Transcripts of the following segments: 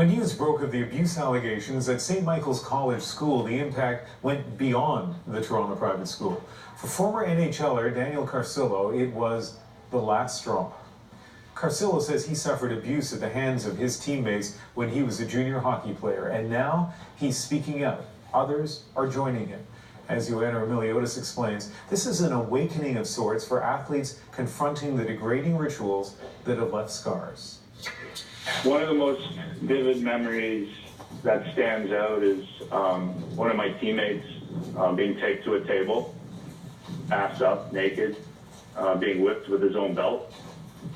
When news broke of the abuse allegations at St. Michael's College School, the impact went beyond the Toronto private school. For former NHLer Daniel Carcillo, it was the last straw. Carcillo says he suffered abuse at the hands of his teammates when he was a junior hockey player, and now he's speaking out. Others are joining him. As Joanna Remiliotis explains, this is an awakening of sorts for athletes confronting the degrading rituals that have left scars. One of the most vivid memories that stands out is one of my teammates being taken to a table, ass up, naked, being whipped with his own belt.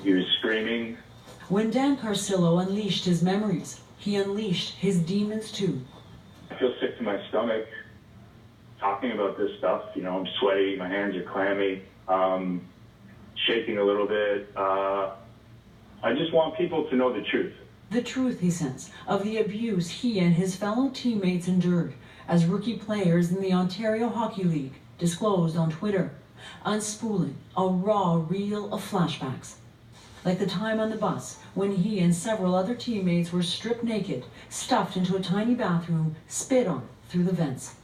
He was screaming. When Dan Carcillo unleashed his memories, he unleashed his demons too. I feel sick to my stomach talking about this stuff. You know, I'm sweaty, my hands are clammy, shaking a little bit. I just want people to know the truth. The truth, he says, of the abuse he and his fellow teammates endured as rookie players in the Ontario Hockey League disclosed on Twitter, unspooling a raw reel of flashbacks. Like the time on the bus when he and several other teammates were stripped naked, stuffed into a tiny bathroom, spit on through the vents.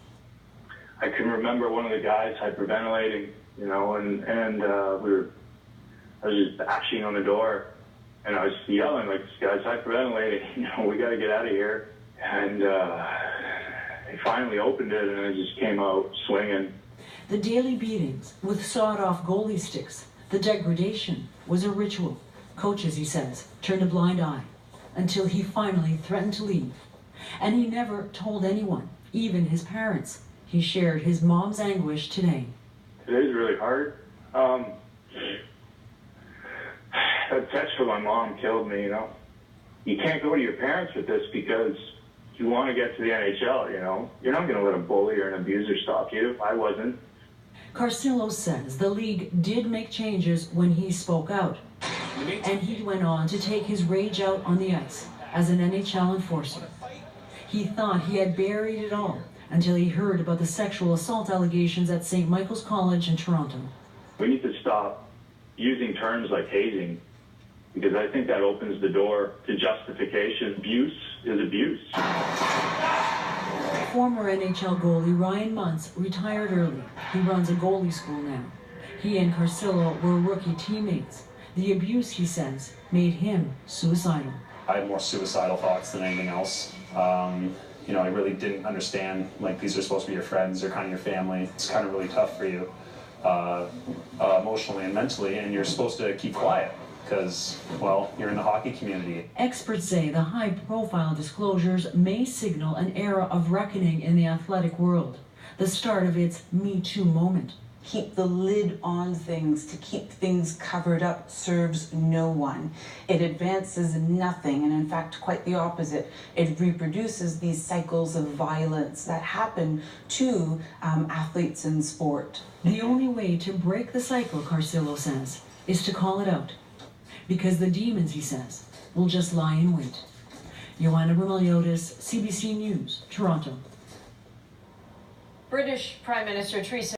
I can remember one of the guys hyperventilating, you know, and I was just bashing on the door. And I was yelling, like, this guy's hyperventilating, you know, we got to get out of here. And they finally opened it, and I just came out swinging. The daily beatings with sawed-off goalie sticks, the degradation was a ritual. Coaches, he says, turned a blind eye until he finally threatened to leave. And he never told anyone, even his parents. He shared his mom's anguish today. Today's really hard. That text from my mom killed me, you know. You can't go to your parents with this because you want to get to the NHL, you know. You're not going to let a bully or an abuser stop you. I wasn't. Carcillo says the league did make changes when he spoke out. And he went on to take his rage out on the ice as an NHL enforcer. He thought he had buried it all until he heard about the sexual assault allegations at St. Michael's College in Toronto. We need to stop using terms like hazing, because I think that opens the door to justification. Abuse is abuse. Former NHL goalie Ryan Muntz retired early. He runs a goalie school now. He and Carcillo were rookie teammates. The abuse, he says, made him suicidal. I had more suicidal thoughts than anything else. You know, I really didn't understand, like, these are supposed to be your friends, they're kind of your family. It's kind of really tough for you, emotionally and mentally, and you're supposed to keep quiet because, well, you're in the hockey community. Experts say the high-profile disclosures may signal an era of reckoning in the athletic world, the start of its Me Too moment. Keep the lid on things, to keep things covered up, serves no one. It advances nothing, and in fact, quite the opposite. It reproduces these cycles of violence that happen to athletes in sport. The only way to break the cycle, Carcillo says, is to call it out. Because the demons, he says, will just lie in wait. Joanna Remiliotis, CBC News, Toronto. British Prime Minister Theresa